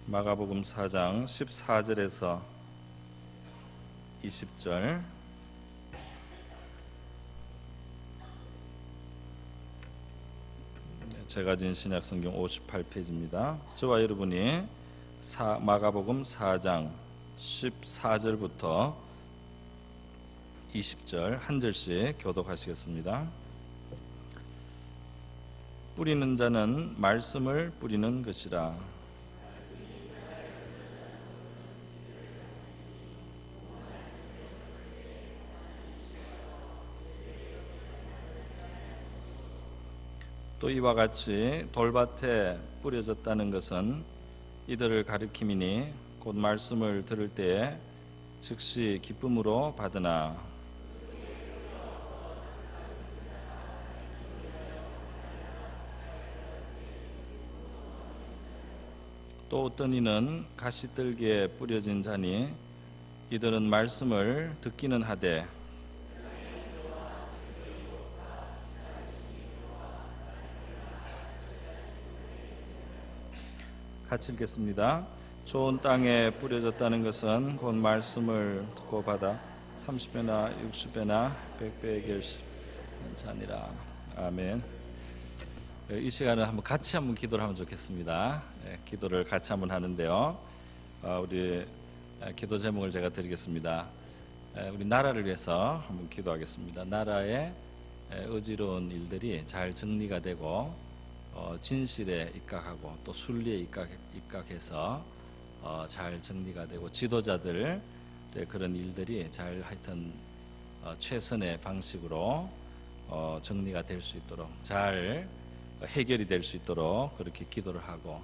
마가복음 4장 14절에서 20절. 제가 진 신약성경 58페이지입니다. 저와 여러분이 마가복음 4장 14절부터 20절 한 절씩 교독하시겠습니다. 뿌리는 자는 말씀을 뿌리는 것이라. 또 이와 같이 돌밭에 뿌려졌다는 것은 이들을 가리킴이니 곧 말씀을 들을 때에 즉시 기쁨으로 받으나 또 어떤 이는 가시떨기에 뿌려진 자니 이들은 말씀을 듣기는 하되 같이 읽겠습니다. 좋은 땅에 뿌려졌다는 것은 곧 말씀을 듣고 받아 30배나 60배나 100배의 결실을 자니라. 아멘. 이 시간은 같이 한번 기도를 하면 좋겠습니다. 기도를 같이 한번 하는데요. 우리 기도 제목을 제가 드리겠습니다. 우리 나라를 위해서 한번 기도하겠습니다. 나라의 어지러운 일들이 잘 정리가 되고 진실에 입각하고 또 순리에 입각해서 잘 정리가 되고 지도자들의 그런 일들이 잘 하여튼 최선의 방식으로 정리가 될 수 있도록 잘 해결이 될 수 있도록 그렇게 기도를 하고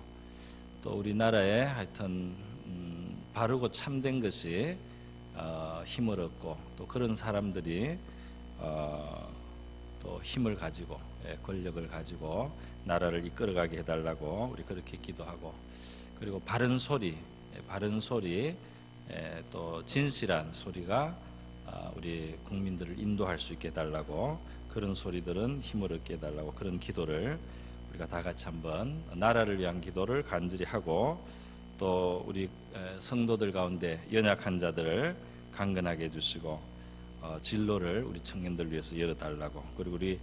또 우리나라에 하여튼 바르고 참된 것이 힘을 얻고 또 그런 사람들이 또 힘을 가지고 권력을 가지고 나라를 이끌어가게 해달라고 우리 그렇게 기도하고 그리고 바른 소리 또 진실한 소리가 우리 국민들을 인도할 수 있게 해달라고 그런 소리들은 힘을 얻게 해달라고 그런 기도를 우리가 다 같이 한번 나라를 위한 기도를 간절히 하고 또 우리 성도들 가운데 연약한 자들을 강건하게 해주시고 진로를 우리 청년들 위해서 열어달라고 그리고 우리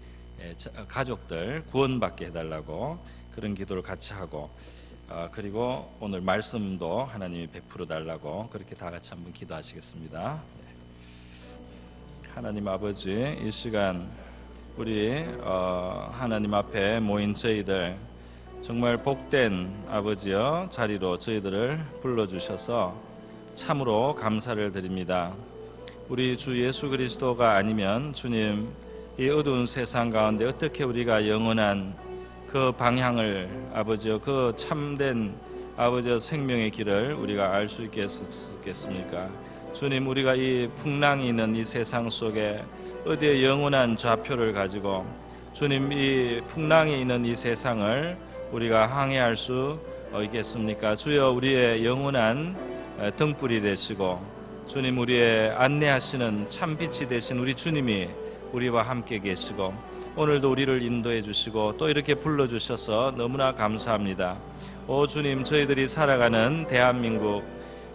가족들 구원받게 해달라고 그런 기도를 같이 하고 그리고 오늘 말씀도 하나님이 베풀어 달라고 그렇게 다 같이 한번 기도하시겠습니다. 하나님 아버지, 이 시간 우리 하나님 앞에 모인 저희들 정말 복된 아버지여 자리로 저희들을 불러주셔서 참으로 감사를 드립니다. 우리 주 예수 그리스도가 아니면 주님 이 어두운 세상 가운데 어떻게 우리가 영원한 그 방향을 아버지여 그 참된 아버지여 생명의 길을 우리가 알 수 있겠습니까? 주님, 우리가 이 풍랑이 있는 이 세상 속에 어디에 영원한 좌표를 가지고 주님 이 풍랑이 있는 이 세상을 우리가 항해할 수 있겠습니까? 주여, 우리의 영원한 등불이 되시고 주님, 우리의 안내하시는 참빛이 되신 우리 주님이 우리와 함께 계시고 오늘도 우리를 인도해 주시고 또 이렇게 불러주셔서 너무나 감사합니다. 오 주님, 저희들이 살아가는 대한민국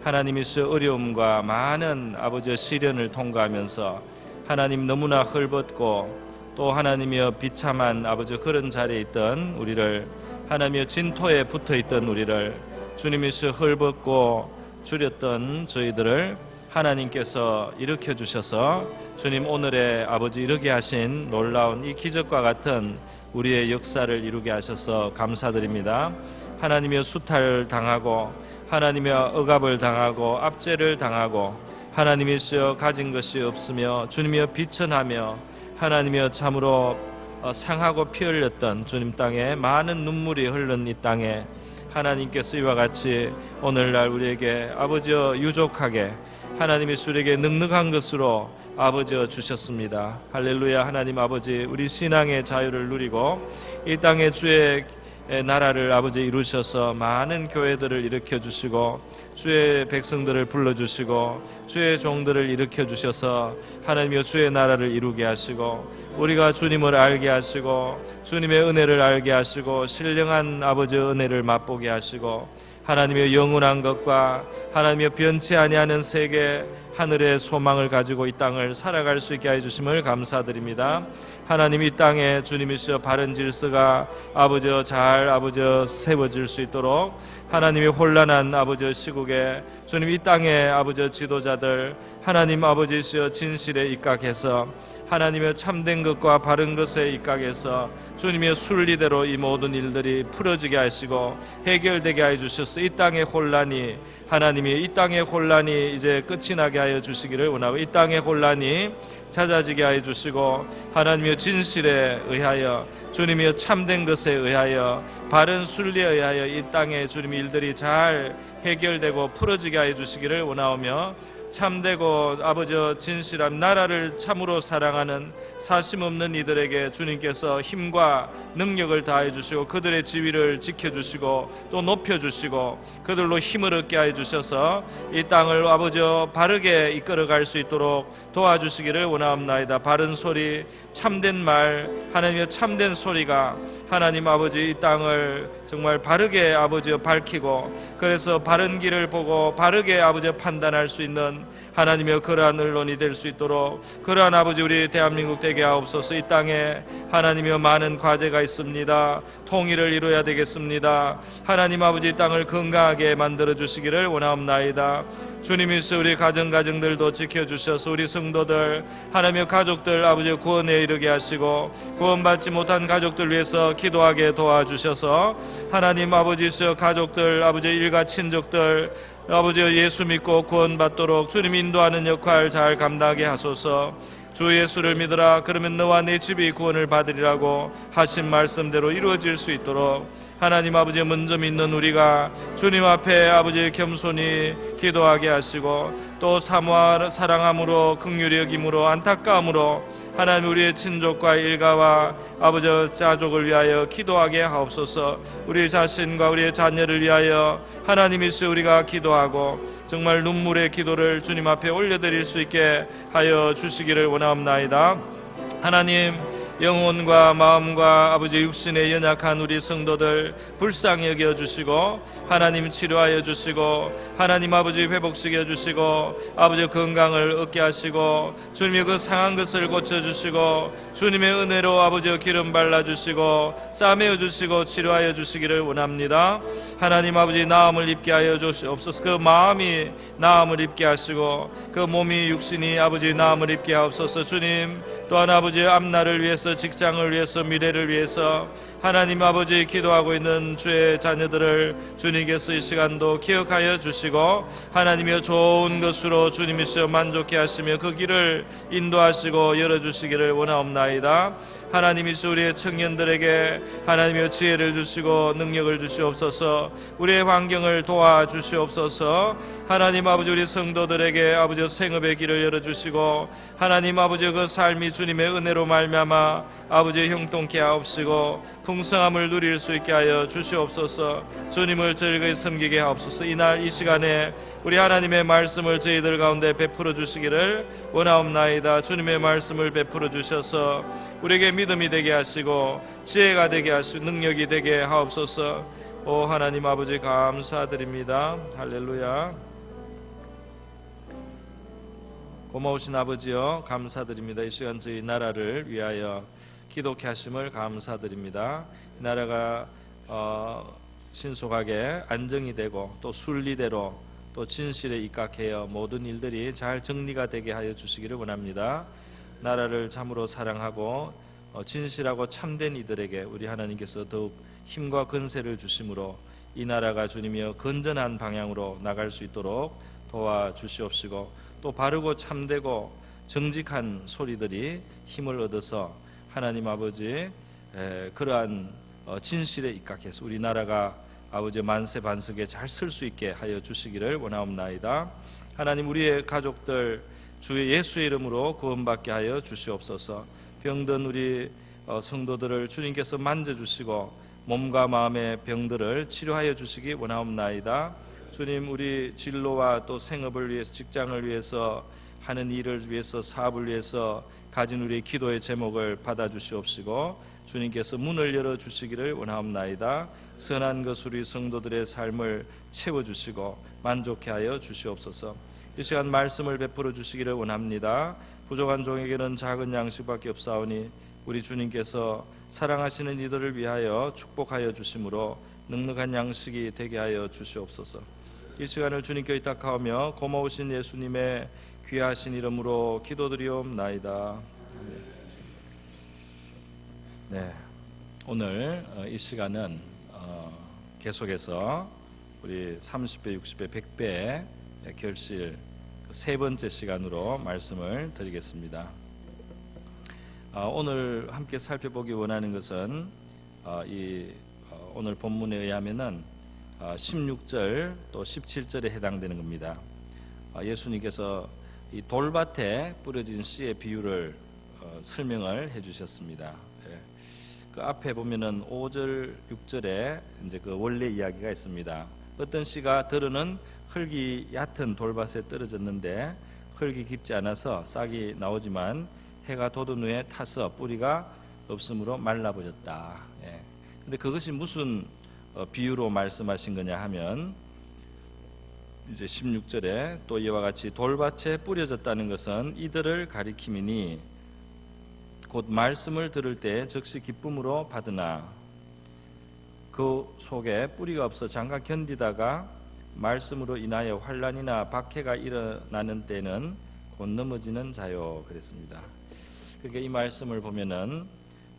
하나님이서 어려움과 많은 아버지의 시련을 통과하면서 하나님 너무나 헐벗고 또 하나님이여 비참한 아버지 그런 자리에 있던 우리를 하나님이여 진토에 붙어있던 우리를 주님이서 헐벗고 줄였던 저희들을 하나님께서 일으켜 주셔서 주님 오늘의 아버지 이루게 하신 놀라운 이 기적과 같은 우리의 역사를 이루게 하셔서 감사드립니다. 하나님이여 수탈당하고 하나님이여 억압을 당하고 압제를 당하고 하나님이시여 가진 것이 없으며 주님이여 비천하며 하나님이여 참으로 상하고 피 흘렸던 주님 땅에 많은 눈물이 흐른 이 땅에 하나님께서 이와 같이 오늘날 우리에게 아버지여 유족하게 하나님의 우리에게 넉넉한 것으로 아버지여 주셨습니다. 할렐루야. 하나님 아버지, 우리 신앙의 자유를 누리고 이 땅에 주의 나라를 아버지 이루셔서 많은 교회들을 일으켜 주시고 주의 백성들을 불러주시고 주의 종들을 일으켜 주셔서 하나님이여 주의 나라를 이루게 하시고 우리가 주님을 알게 하시고 주님의 은혜를 알게 하시고 신령한 아버지의 은혜를 맛보게 하시고 하나님의 영원한 것과 하나님의 변치 아니하는 세계 하늘의 소망을 가지고 이 땅을 살아갈 수 있게 해주심을 감사드립니다. 하나님, 이 땅에 주님이시여 바른 질서가 아버지여 잘 아버지여 세워질 수 있도록 하나님의 혼란한 아버지여 시국에 주님 이 땅에 아버지여 지도자들 하나님 아버지시여 진실에 입각해서 하나님의 참된 것과 바른 것에 입각해서 주님의 순리대로 이 모든 일들이 풀어지게 하시고 해결되게 해 주셔서 이 땅의 혼란이 하나님이 이 땅의 혼란이 이제 끝이 나게 하여 주시기를 원하고 이 땅의 혼란이 찾아지게 하여 주시고 하나님의 진실에 의하여 주님의 참된 것에 의하여 바른 순리에 의하여 이 땅의 주님의 일들이 잘 해결되고 풀어지게 하여 주시기를 원하오며 참되고 아버지여 진실한 나라를 참으로 사랑하는 사심없는 이들에게 주님께서 힘과 능력을 다해 주시고 그들의 지위를 지켜주시고 또 높여주시고 그들로 힘을 얻게 해 주셔서 이 땅을 아버지여 바르게 이끌어갈 수 있도록 도와주시기를 원하옵나이다. 바른 소리, 참된 말, 하나님의 참된 소리가 하나님 아버지 이 땅을 정말 바르게 아버지여 밝히고 그래서 바른 길을 보고 바르게 아버지여 판단할 수 있는 하나님의 그러한 언론이 될 수 있도록 그러한 아버지 우리 대한민국 되게 하옵소서. 이 땅에 하나님의 많은 과제가 있습니다. 통일을 이루어야 되겠습니다. 하나님 아버지 이 땅을 건강하게 만들어 주시기를 원하옵나이다. 주님이서 우리 가정들도 지켜주셔서 우리 성도들 하나님의 가족들 아버지 구원에 이르게 하시고 구원받지 못한 가족들 위해서 기도하게 도와주셔서 하나님 아버지서 가족들 아버지 일가 친족들 아버지 예수 믿고 구원받도록 주님 인도하는 역할 잘 감당하게 하소서. 주 예수를 믿으라 그러면 너와 내 집이 구원을 받으리라고 하신 말씀대로 이루어질 수 있도록 하나님 아버지 먼저 믿는 우리가 주님 앞에 아버지 겸손히 기도하게 하시고 또 사랑함으로 긍휼히 여김으로 안타까움으로 하나님 우리의 친족과 일가와 아버지 자족을 위하여 기도하게 하옵소서. 우리 자신과 우리의 자녀를 위하여 하나님이시 우리가 기도하고 정말 눈물의 기도를 주님 앞에 올려드릴 수 있게 하여 주시기를 원하옵나이다. 하나님 영혼과 마음과 아버지 육신의 연약한 우리 성도들 불쌍히 여겨주시고 하나님 치료하여 주시고 하나님 아버지 회복시켜 주시고 아버지 건강을 얻게 하시고 주님의 그 상한 것을 고쳐주시고 주님의 은혜로 아버지 기름 발라주시고 싸매어 주시고 치료하여 주시기를 원합니다. 하나님 아버지 나음을 입게 하여 주시옵소서. 그 마음이 나음을 입게 하시고 그 몸이 육신이 아버지 나음을 입게 하옵소서. 주님 또한 아버지 앞날을 위해서 직장을 위해서 미래를 위해서 하나님 아버지 기도하고 있는 주의 자녀들을 주님께서 이 시간도 기억하여 주시고 하나님의 좋은 것으로 주님이시여 만족해 하시며 그 길을 인도하시고 열어주시기를 원하옵나이다. 하나님이시여 우리의 청년들에게 하나님의 지혜를 주시고 능력을 주시옵소서. 우리의 환경을 도와주시옵소서. 하나님 아버지 우리 성도들에게 아버지 생업의 길을 열어주시고 하나님 아버지 그 삶이 주님의 은혜로 말미암아 아버지 형통케 하옵시고 풍성함을 누릴 수 있게 하여 주시옵소서. 주님을 즐거이 섬기게 하옵소서. 이날 이 시간에 우리 하나님의 말씀을 저희들 가운데 베풀어 주시기를 원하옵나이다. 주님의 말씀을 베풀어 주셔서 우리에게 믿음이 되게 하시고 지혜가 되게 하시고 능력이 되게 하옵소서. 오 하나님 아버지 감사드립니다. 할렐루야. 고마우신 아버지여 감사드립니다. 이 시간 저희 나라를 위하여 기독케 하심을 감사드립니다. 이 나라가 신속하게 안정이 되고 또 순리대로 또 진실에 입각하여 모든 일들이 잘 정리가 되게 하여 주시기를 원합니다. 나라를 참으로 사랑하고 진실하고 참된 이들에게 우리 하나님께서 더욱 힘과 건세를 주심으로 이 나라가 주님이여 건전한 방향으로 나갈 수 있도록 도와주시옵시고 또 바르고 참되고 정직한 소리들이 힘을 얻어서 하나님 아버지 그러한 진실에 입각해서 우리나라가 아버지 만세 반석에 잘 설 수 있게 하여 주시기를 원하옵나이다. 하나님 우리의 가족들 주 예수의 이름으로 구원받게 하여 주시옵소서. 병든 우리 성도들을 주님께서 만져주시고 몸과 마음의 병들을 치료하여 주시기 원하옵나이다. 주님 우리 진로와 또 생업을 위해서 직장을 위해서 하는 일을 위해서, 사업을 위해서 가진 우리의 기도의 제목을 받아주시옵시고 주님께서 문을 열어주시기를 원하옵나이다. 선한 것으로 우리 성도들의 삶을 채워주시고 만족해 하여 주시옵소서. 이 시간 말씀을 베풀어 주시기를 원합니다. 부족한 종에게는 작은 양식밖에 없사오니 우리 주님께서 사랑하시는 이들을 위하여 축복하여 주심으로 넉넉한 양식이 되게 하여 주시옵소서. 이 시간을 주님께 의탁하오며 고마우신 예수님의 귀하신 이름으로 기도드리옵나이다. 네, 오늘 이 시간은 계속해서 우리 30배, 60배, 100배 결실 세 번째 시간으로 말씀을 드리겠습니다. 오늘 함께 살펴보기 원하는 것은 오늘 본문에 의하면은 16절 또 17절에 해당되는 겁니다. 예수님께서 이 돌밭에 뿌려진 씨의 비유를 설명을 해주셨습니다. 그 앞에 보면은 5절, 6절에 이제 그 원래 이야기가 있습니다. 어떤 씨가 들어는 흙이 얕은 돌밭에 떨어졌는데 흙이 깊지 않아서 싹이 나오지만 해가 돋은 후에 타서 뿌리가 없으므로 말라버렸다. 근데 그것이 무슨 비유로 말씀하신 거냐 하면 이제 16절에 또 이와 같이 돌밭에 뿌려졌다는 것은 이들을 가리킴이니 곧 말씀을 들을 때 즉시 기쁨으로 받으나 그 속에 뿌리가 없어 잠깐 견디다가 말씀으로 인하여 환난이나 박해가 일어나는 때는 곧 넘어지는 자요 그랬습니다. 그러니까 이 말씀을 보면은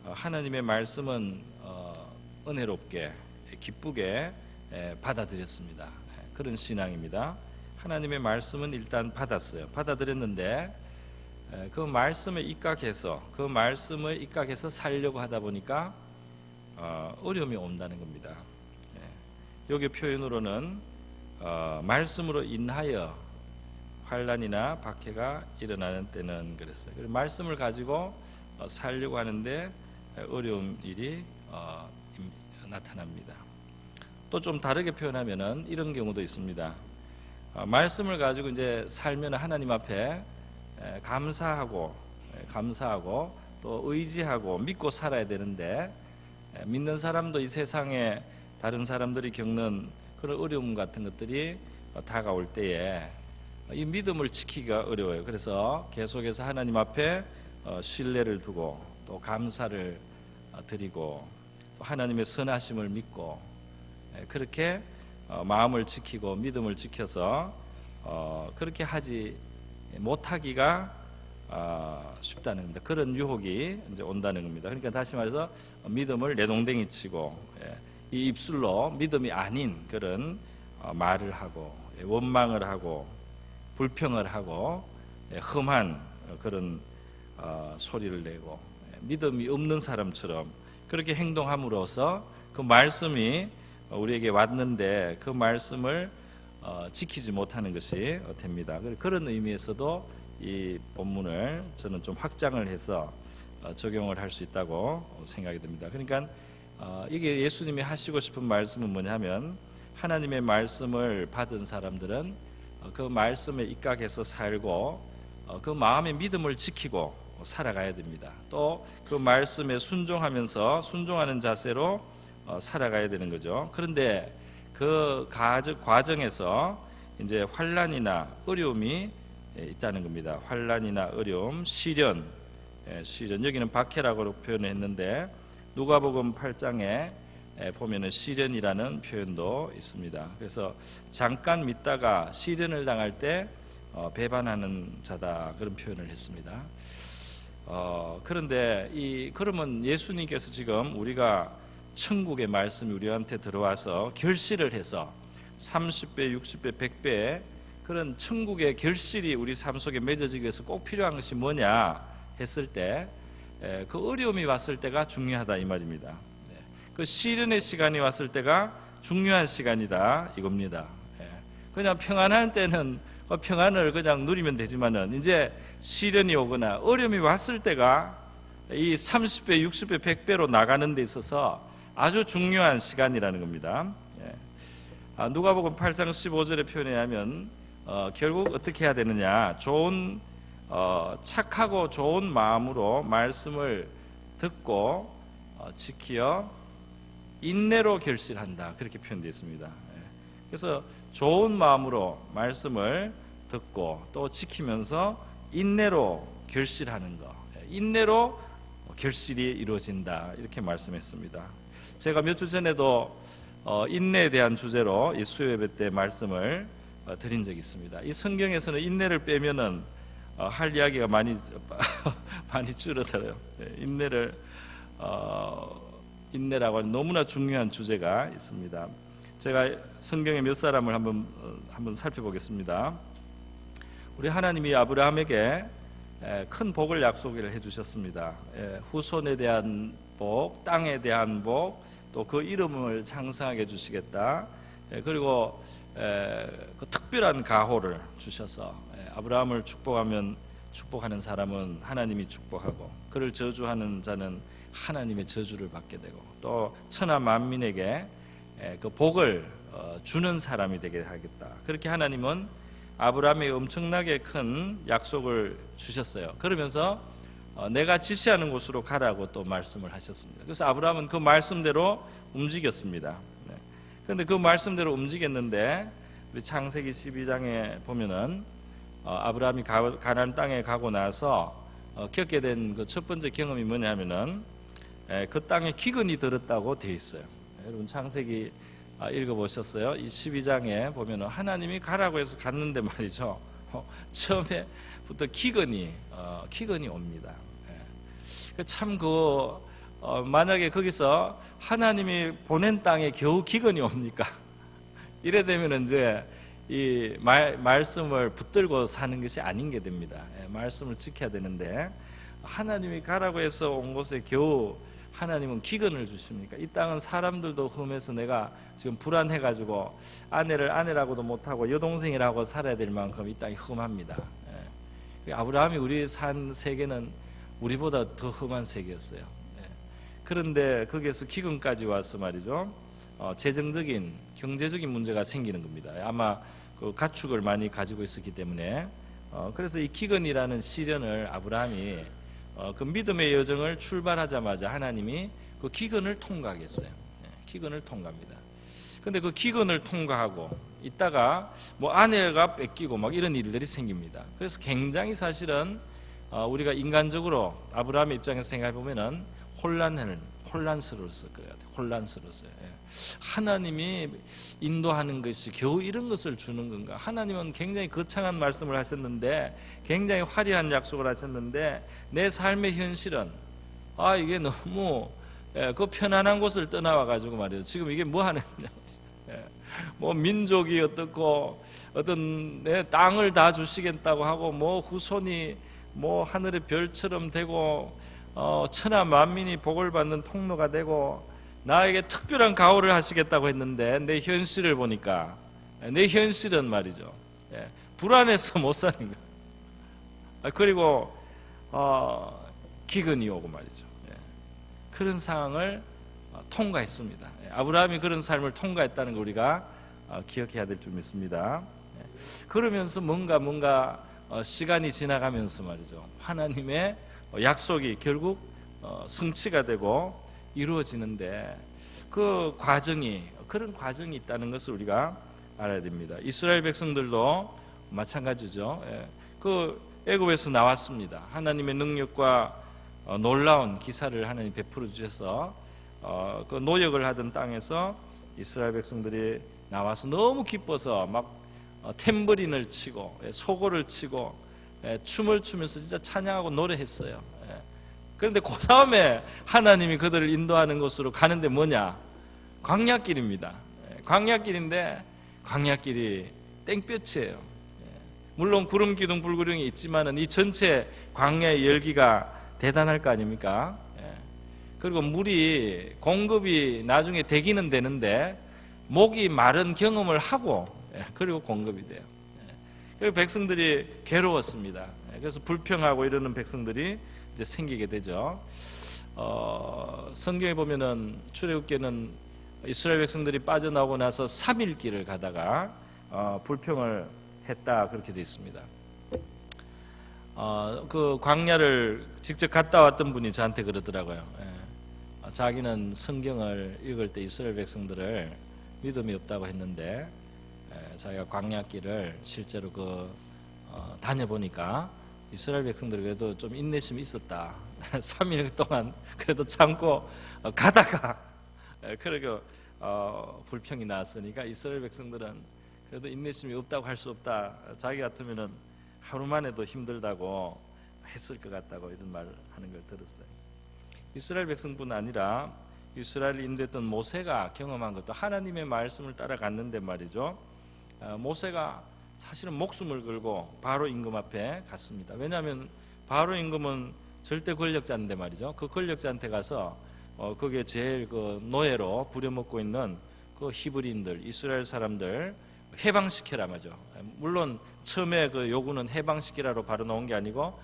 하나님의 말씀은 은혜롭게 기쁘게 받아들였습니다. 그런 신앙입니다. 하나님의 말씀은 일단 받았어요. 받아들였는데 그 말씀에 입각해서 살려고 하다 보니까 어려움이 온다는 겁니다. 여기 표현으로는 말씀으로 인하여 환난이나 박해가 일어나는 때는 그랬어요. 말씀을 가지고 살려고 하는데 어려운 일이 나타납니다. 또 좀 다르게 표현하면은 이런 경우도 있습니다. 말씀을 가지고 이제 살면 하나님 앞에 감사하고 또 의지하고 믿고 살아야 되는데 믿는 사람도 이 세상에 다른 사람들이 겪는 그런 어려움 같은 것들이 다가올 때에 이 믿음을 지키기가 어려워요. 그래서 계속해서 하나님 앞에 신뢰를 두고 또 감사를 드리고 또 하나님의 선하심을 믿고 그렇게 마음을 지키고 믿음을 지켜서 그렇게 하지 못하기가 쉽다는 겁니다. 그런 유혹이 이제 온다는 겁니다. 그러니까 다시 말해서 믿음을 내동댕이 치고 이 입술로 믿음이 아닌 그런 말을 하고 원망을 하고 불평을 하고 험한 그런 소리를 내고 믿음이 없는 사람처럼 그렇게 행동함으로써 그 말씀이 우리에게 왔는데 그 말씀을 지키지 못하는 것이 됩니다. 그런 의미에서도 이 본문을 저는 좀 확장을 해서 적용을 할 수 있다고 생각이 듭니다. 그러니까 이게 예수님이 하시고 싶은 말씀은 뭐냐면 하나님의 말씀을 받은 사람들은 그 말씀에 입각해서 살고 그 마음의 믿음을 지키고 살아가야 됩니다. 또 그 말씀에 순종하는 자세로 살아가야 되는 거죠. 그런데 그 과정에서 이제 환난이나 어려움이 있다는 겁니다. 환난이나 어려움, 시련 여기는 박해라고 표현했는데 누가복음 8장에 보면은 시련이라는 표현도 있습니다. 그래서 잠깐 믿다가 시련을 당할 때 배반하는 자다 그런 표현을 했습니다. 그런데 그러면 예수님께서 지금 우리가 천국의 말씀이 우리한테 들어와서 결실을 해서 30배, 60배, 100배 그런 천국의 결실이 우리 삶 속에 맺어지기 위해서 꼭 필요한 것이 뭐냐 했을 때 그 어려움이 왔을 때가 중요하다 이 말입니다. 그 시련의 시간이 왔을 때가 중요한 시간이다 이겁니다. 그냥 평안할 때는 평안을 그냥 누리면 되지만은 이제 시련이 오거나 어려움이 왔을 때가 이 30배, 60배, 100배로 나가는 데 있어서 아주 중요한 시간이라는 겁니다. 누가복음 8장 15절의 표현에 하면 결국 어떻게 해야 되느냐, 좋은 착하고 좋은 마음으로 말씀을 듣고 지키어 인내로 결실한다, 그렇게 표현되어 있습니다. 그래서 좋은 마음으로 말씀을 듣고 또 지키면서 인내로 결실하는 것, 인내로 결실이 이루어진다, 이렇게 말씀했습니다. 제가 몇 주 전에도 인내에 대한 주제로 이 수요 예배 때 말씀을 드린 적이 있습니다. 이 성경에서는 인내를 빼면은 할 이야기가 많이 줄어들어요. 인내라고 하는 너무나 중요한 주제가 있습니다. 제가 성경의 몇 사람을 한번 살펴보겠습니다. 우리 하나님이 아브라함에게 큰 복을 약속을 해주셨습니다. 후손에 대한 복, 땅에 대한 복, 또 그 이름을 창성하게 해주시겠다. 그리고 그 특별한 가호를 주셔서 아브라함을 축복하는 사람은 하나님이 축복하고, 그를 저주하는 자는 하나님의 저주를 받게 되고, 또 천하 만민에게 그 복을 주는 사람이 되게 하겠다. 그렇게 하나님은 아브라함에게 엄청나게 큰 약속을 주셨어요. 그러면서 내가 지시하는 곳으로 가라고 또 말씀을 하셨습니다. 그래서 아브라함은 그 말씀대로 움직였습니다. 그런데 그 말씀대로 움직였는데 우리 창세기 12장에 보면은 아브라함이 가나안 땅에 가고 나서 겪게 된 그 첫 번째 경험이 뭐냐면은 그 땅에 기근이 들었다고 되어 있어요. 여러분 창세기 읽어보셨어요? 이 12장에 보면은 하나님이 가라고 해서 갔는데 말이죠, 처음에부터 기근이 옵니다. 참 만약에 거기서 하나님이 보낸 땅에 겨우 기근이 옵니까? 이래 되면 이제 이 말씀을 붙들고 사는 것이 아닌 게 됩니다. 말씀을 지켜야 되는데, 하나님이 가라고 해서 온 곳에 겨우 하나님은 기근을 주십니까? 이 땅은 사람들도 흠해서 내가 지금 불안해가지고 아내를 아내라고도 못하고 여동생이라고 살아야 될 만큼 이 땅이 흠합니다. 아브라함이 우리 산 세계는 우리보다 더 험한 세계였어요. 그런데 거기에서 기근까지 와서 말이죠, 재정적인 경제적인 문제가 생기는 겁니다. 아마 그 가축을 많이 가지고 있었기 때문에 그래서 이 기근이라는 시련을 아브라함이 그 믿음의 여정을 출발하자마자 하나님이 그 기근을 통과하겠어요. 기근을 통과합니다. 근데 그 기근을 통과하고 있다가 뭐 아내가 뺏기고 막 이런 일들이 생깁니다. 그래서 굉장히 사실은 우리가 인간적으로 아브라함의 입장에서 생각해 보면은 혼란스러웠을 거예요. 혼란스러웠어요. 하나님이 인도하는 것이 겨우 이런 것을 주는 건가? 하나님은 굉장히 거창한 말씀을 하셨는데, 굉장히 화려한 약속을 하셨는데, 내 삶의 현실은 이게 너무 그 편안한 곳을 떠나와 가지고 말이에요. 지금 이게 뭐 하는 거냐? 뭐 민족이 어떻고 어떤 내 땅을 다 주시겠다고 하고, 뭐 후손이 뭐 하늘의 별처럼 되고 천하 만민이 복을 받는 통로가 되고 나에게 특별한 가호를 하시겠다고 했는데, 내 현실을 보니까 내 현실은 말이죠, 불안해서 못 사는 거예요. 그리고 기근이 오고 말이죠. 그런 상황을 통과했습니다. 아브라함이 그런 삶을 통과했다는 걸 우리가 기억해야 될 줄 믿습니다. 그러면서 뭔가 시간이 지나가면서 말이죠, 하나님의 약속이 결국 성취가 되고 이루어지는데, 그 과정이, 그런 과정이 있다는 것을 우리가 알아야 됩니다. 이스라엘 백성들도 마찬가지죠. 그 애굽에서 나왔습니다. 하나님의 능력과 놀라운 기사를 하나님 베풀어 주셔서 그 노역을 하던 땅에서 이스라엘 백성들이 나와서 너무 기뻐서 막 탬버린을 치고 소고를 치고 춤을 추면서 진짜 찬양하고 노래했어요. 그런데 그 다음에 하나님이 그들을 인도하는 곳으로 가는데 뭐냐? 광야길입니다. 광야길인데 광야길이 땡볕이에요. 물론 구름 기둥 불구름이 있지만은 이 전체 광야의 열기가 대단할 거 아닙니까? 그리고 물이 공급이 나중에 되기는 되는데 목이 마른 경험을 하고 그리고 공급이 돼요. 그리고 백성들이 괴로웠습니다. 그래서 불평하고 이러는 백성들이 이제 생기게 되죠. 성경에 보면은 출애굽기는 이스라엘 백성들이 빠져나오고 나서 3일 길을 가다가 불평을 했다, 그렇게 되어 있습니다. 그 광야를 직접 갔다 왔던 분이 저한테 그러더라고요. 자기는 성경을 읽을 때 이스라엘 백성들을 믿음이 없다고 했는데 자기가 광야길을 실제로 다녀보니까 이스라엘 백성들이 그래도 좀 인내심이 있었다. 3일 동안 그래도 참고 가다가 그러게 불평이 나왔으니까 이스라엘 백성들은 그래도 인내심이 없다고 할 수 없다. 자기 같으면은 하루 만에도 힘들다고 했을 것 같다고 이런 말 하는 걸 들었어요. 이스라엘 백성뿐 아니라 이스라엘을 인도했던 모세가 경험한 것도 하나님의 말씀을 따라갔는데 말이죠. 모세가 사실은 목숨을 걸고 바로 임금 앞에 갔습니다. 왜냐하면 바로 임금은 절대 권력자인데 말이죠. 그 권력자한테 가서 거기에 제일 그 노예로 부려먹고 있는 그 히브리인들, 이스라엘 사람들 해방시키라 말이죠. 물론 처음에 그 요구는 해방시키라로 바로 나온 게 아니고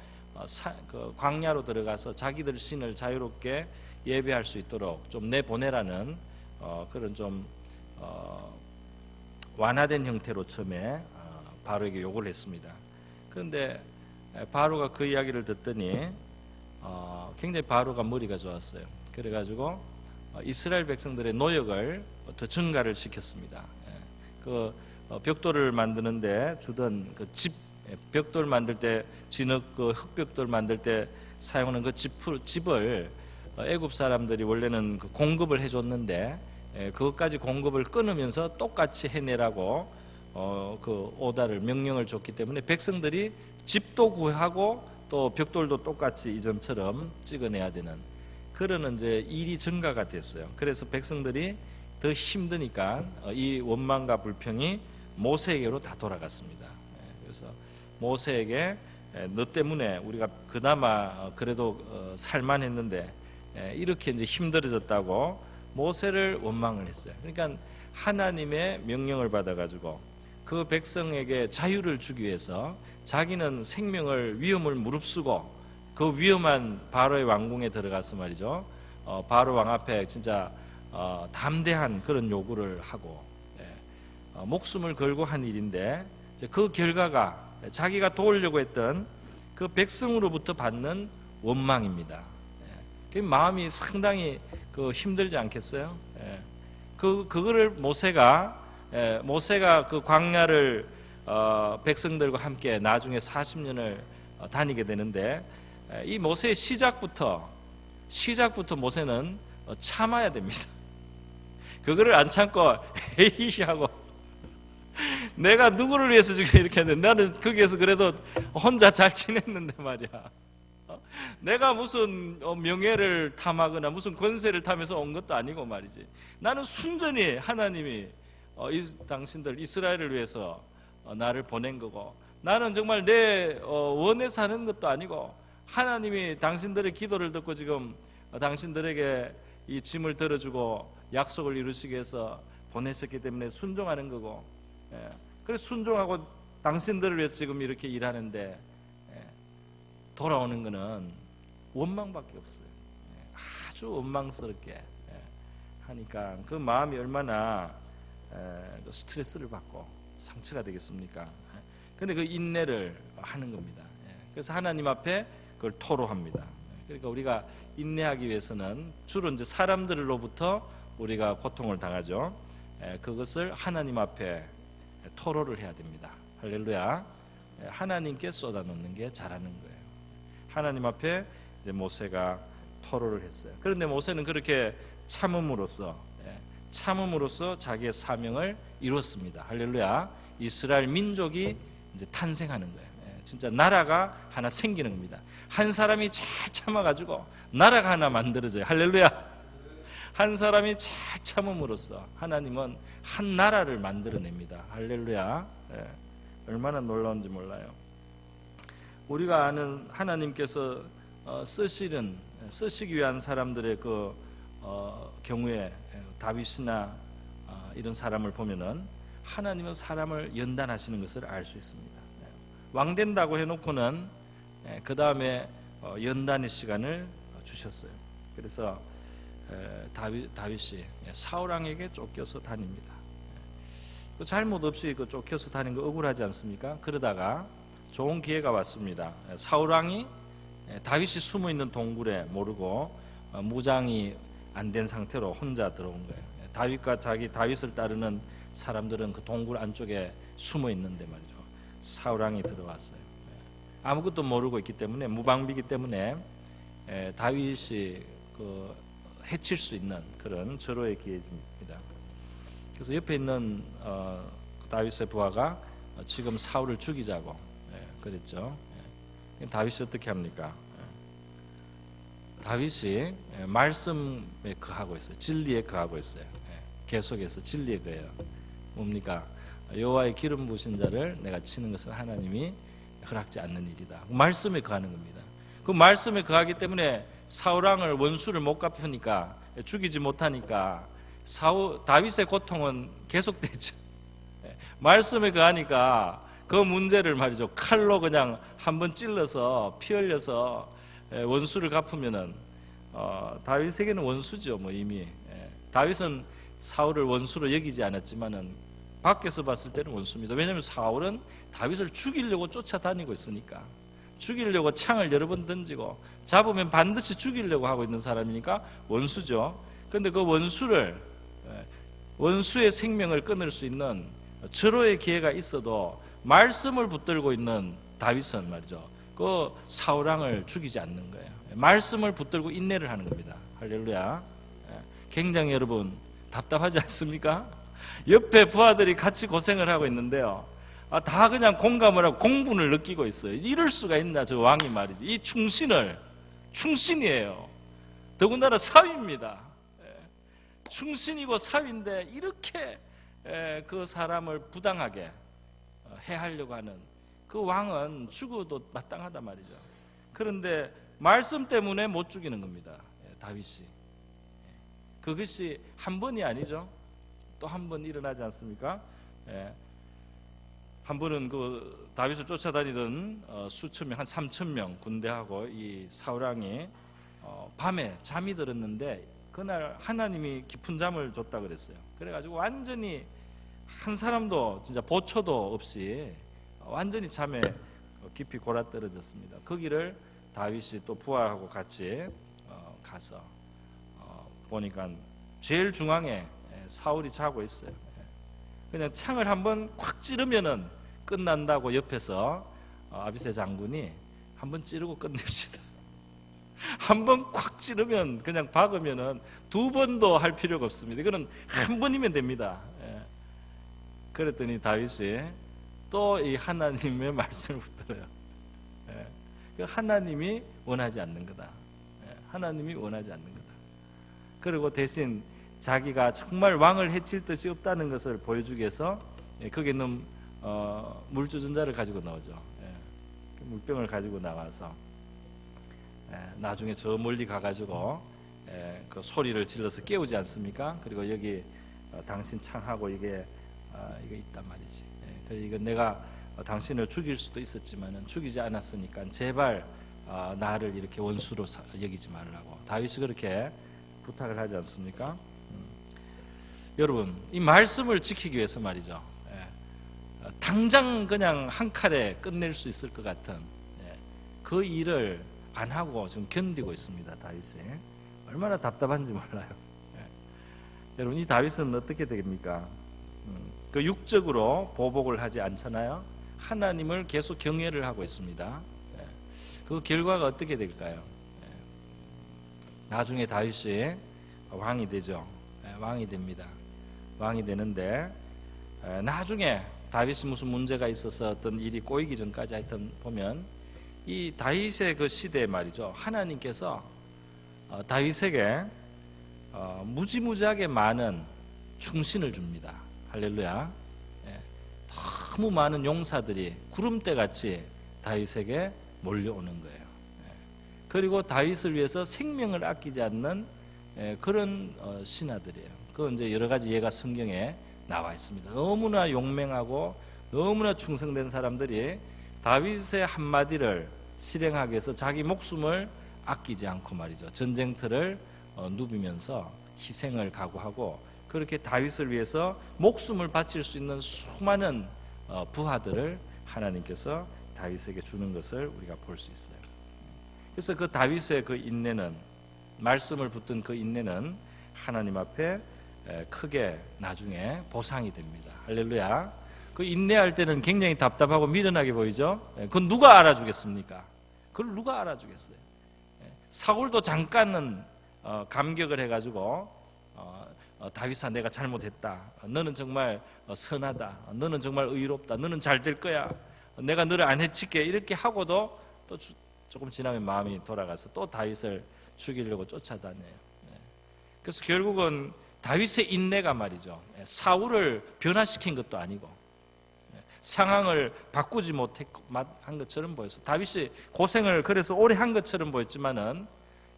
그 광야로 들어가서 자기들 신을 자유롭게 예배할 수 있도록 좀 내보내라는 그런 좀 완화된 형태로 처음에 바로에게 요구를 했습니다. 그런데 바로가 그 이야기를 듣더니 굉장히 바로가 머리가 좋았어요. 그래가지고 이스라엘 백성들의 노역을 더 증가를 시켰습니다. 그 벽돌을 만드는데 주던 그 벽돌 만들 때 진흙 그 흙벽돌 만들 때 사용하는 그 집을 애굽 사람들이 원래는 그 공급을 해줬는데 그것까지 공급을 끊으면서 똑같이 해내라고 그 오다를 명령을 줬기 때문에 백성들이 집도 구하고 또 벽돌도 똑같이 이전처럼 찍어내야 되는 그런 이제 일이 증가가 됐어요. 그래서 백성들이 더 힘드니까 이 원망과 불평이 모세에게로 다 돌아갔습니다. 그래서 모세에게 너 때문에 우리가 그나마 그래도 살만했는데 이렇게 이제 힘들어졌다고 모세를 원망을 했어요. 그러니까 하나님의 명령을 받아가지고 그 백성에게 자유를 주기 위해서 자기는 생명을 위험을 무릅쓰고 그 위험한 바로의 왕궁에 들어가서 말이죠. 바로 왕 앞에 진짜 담대한 그런 요구를 하고 목숨을 걸고 한 일인데 그 결과가 자기가 도우려고 했던 그 백성으로부터 받는 원망입니다. 그 마음이 상당히 힘들지 않겠어요? 그거를 모세가 그 광야를 백성들과 함께 나중에 40년을 다니게 되는데 이 모세의 시작부터 모세는 참아야 됩니다. 그거를 안 참고 에이 하고 내가 누구를 위해서 지금 이렇게 했는데 나는 거기에서 그래도 혼자 잘 지냈는데 말이야. 내가 무슨 명예를 탐하거나 무슨 권세를 탐해서 온 것도 아니고 말이지. 나는 순전히 하나님이 당신들 이스라엘을 위해서 나를 보낸 거고 나는 정말 내 원해서 하는 것도 아니고 하나님이 당신들의 기도를 듣고 지금 당신들에게 이 짐을 들어주고 약속을 이루시기 위해서 보냈었기 때문에 순종하는 거고 그래서 순종하고 당신들을 위해서 지금 이렇게 일하는데 돌아오는 거는 원망밖에 없어요. 아주 원망스럽게 하니까 그 마음이 얼마나 스트레스를 받고 상처가 되겠습니까? 그런데 그 인내를 하는 겁니다. 그래서 하나님 앞에 그걸 토로합니다. 그러니까 우리가 인내하기 위해서는 주로 이제 사람들로부터 우리가 고통을 당하죠. 그것을 하나님 앞에 토로를 해야 됩니다. 할렐루야. 하나님께 쏟아놓는 게 잘하는 거예요. 하나님 앞에 이제 모세가 토로를 했어요. 그런데 모세는 그렇게 참음으로써 자기의 사명을 이뤘습니다. 할렐루야. 이스라엘 민족이 이제 탄생하는 거예요. 진짜 나라가 하나 생기는 겁니다. 한 사람이 잘 참아가지고 나라가 하나 만들어져요. 할렐루야. 한 사람이 잘 참음으로써 하나님은 한 나라를 만들어냅니다. 할렐루야. 얼마나 놀라운지 몰라요. 우리가 아는 하나님께서 쓰시기 위한 사람들의 그 경우에 다윗이나 이런 사람을 보면은 하나님은 사람을 연단하시는 것을 알 수 있습니다. 왕 된다고 해놓고는 그 다음에 연단의 시간을 주셨어요. 그래서 다윗이 사울 왕에게 쫓겨서 다닙니다. 잘못 없이 쫓겨서 다닌 거 억울하지 않습니까? 그러다가 좋은 기회가 왔습니다. 사울 왕이 다윗이 숨어 있는 동굴에 모르고 무장이 안 된 상태로 혼자 들어온 거예요. 다윗과 다윗을 따르는 사람들은 그 동굴 안쪽에 숨어 있는데 말이죠. 사울 왕이 들어왔어요. 아무것도 모르고 있기 때문에, 무방비기 때문에 다윗이 해칠 수 있는 그런 절호의 기회입니다. 그래서 옆에 있는 다윗의 부하가 지금 사울을 죽이자고 그랬죠. 다윗이 어떻게 합니까? 다윗이 말씀에 거하고 있어요. 진리에 거하고 있어요. 계속해서 진리에 거해요. 뭡니까? 여호와의 기름 부으신 자를 내가 치는 것은 하나님이 허락지 않는 일이다. 말씀에 거하는 겁니다. 그 말씀에 거하기 때문에 사울 왕을 원수를 못 갚으니까, 죽이지 못하니까 다윗의 고통은 계속되죠. 말씀에 거하니까 그 문제를 말이죠, 칼로 그냥 한번 찔러서 피 흘려서 원수를 갚으면은 다윗에게는 원수죠. 뭐 이미 다윗은 사울을 원수로 여기지 않았지만은 밖에서 봤을 때는 원수입니다. 왜냐하면 사울은 다윗을 죽이려고 쫓아다니고 있으니까, 죽이려고 창을 여러 번 던지고 잡으면 반드시 죽이려고 하고 있는 사람이니까 원수죠. 그런데 그 원수의 생명을 끊을 수 있는 절호의 기회가 있어도 말씀을 붙들고 있는 다윗은 말이죠, 그 사울 왕을 죽이지 않는 거예요. 말씀을 붙들고 인내를 하는 겁니다. 할렐루야. 굉장히 여러분 답답하지 않습니까? 옆에 부하들이 같이 고생을 하고 있는데요, 다 그냥 공감을 하고 공분을 느끼고 있어요. 이럴 수가 있나, 저 왕이 말이지. 이 충신이에요. 더군다나 사위입니다. 충신이고 사위인데 이렇게 그 사람을 부당하게 해하려고 하는 그 왕은 죽어도 마땅하단 말이죠. 그런데 말씀 때문에 못 죽이는 겁니다. 다윗이. 그것이 한 번이 아니죠. 또 한 번 일어나지 않습니까? 한 번은 그 다윗을 쫓아다니던 수천 명, 한 3천 명 군대하고 이 사울 왕이 밤에 잠이 들었는데, 그날 하나님이 깊은 잠을 줬다 그랬어요. 그래가지고 완전히 한 사람도 진짜 보초도 없이 완전히 잠에 깊이 골아떨어졌습니다. 거기를 다윗이 또 부하하고 같이 가서 보니까 제일 중앙에 사울이 자고 있어요. 그냥 창을 한번 콱 찌르면은 끝난다고 옆에서 아비새 장군이 한번 찌르고 끝냅시다. 한번 콱 찌르면, 그냥 박으면은 두 번도 할 필요가 없습니다. 이거는 한 번이면 됩니다. 그랬더니 다윗이 또 이 하나님의 말씀을 붙들어요. 그 하나님이 원하지 않는 거다. 하나님이 원하지 않는 거다. 그리고 대신 자기가 정말 왕을 해칠 뜻이 없다는 것을 보여주기 위해서 거기 있는 물주전자를 가지고 나오죠. 물병을 가지고 나와서 나중에 저 멀리 가가지고 그 소리를 질러서 깨우지 않습니까? 그리고 여기 당신 창하고 이게 있단 말이지. 그래서 이건 내가 당신을 죽일 수도 있었지만은 죽이지 않았으니까 제발 나를 이렇게 원수로 여기지 말라고 다윗이 그렇게 부탁을 하지 않습니까? 여러분, 이 말씀을 지키기 위해서 말이죠, 당장 그냥 한 칼에 끝낼 수 있을 것 같은 그 일을 안 하고 지금 견디고 있습니다. 다윗이 얼마나 답답한지 몰라요. 여러분, 이 다윗은 어떻게 됩니까? 그 육적으로 보복을 하지 않잖아요. 하나님을 계속 경외를 하고 있습니다. 그 결과가 어떻게 될까요? 나중에 다윗이 왕이 되죠. 왕이 됩니다. 왕이 되는데 나중에 다윗이 무슨 문제가 있어서 어떤 일이 꼬이기 전까지 하여튼 보면 이 다윗의 그 시대에 말이죠, 하나님께서 다윗에게 무지무지하게 많은 충신을 줍니다. 할렐루야. 너무 많은 용사들이 구름대같이 다윗에게 몰려오는 거예요. 그리고 다윗을 위해서 생명을 아끼지 않는 그런 신하들이에요. 그건 이제 여러 가지 예가 성경에 나와 있습니다. 너무나 용맹하고 너무나 충성된 사람들이 다윗의 한마디를 실행하기 위해서 자기 목숨을 아끼지 않고 말이죠, 전쟁터를 누비면서 희생을 각오하고 그렇게 다윗을 위해서 목숨을 바칠 수 있는 수많은 부하들을 하나님께서 다윗에게 주는 것을 우리가 볼 수 있어요. 그래서 그 다윗의 그 인내는, 말씀을 붙든 그 인내는 하나님 앞에 크게 나중에 보상이 됩니다. 할렐루야. 그 인내할 때는 굉장히 답답하고 미련하게 보이죠. 그건 누가 알아주겠습니까? 그걸 누가 알아주겠어요? 사울도 잠깐은 감격을 해가지고 다윗아, 내가 잘못했다. 너는 정말 선하다. 너는 정말 의롭다. 너는 잘 될 거야. 내가 너를 안 해칠게. 이렇게 하고도 또 조금 지나면 마음이 돌아가서 또 다윗을 죽이려고 쫓아다녀요. 그래서 결국은 다윗의 인내가 말이죠, 사울을 변화시킨 것도 아니고 상황을 바꾸지 못한 것처럼 보였어. 다윗이 고생을 그래서 오래 한 것처럼 보였지만은,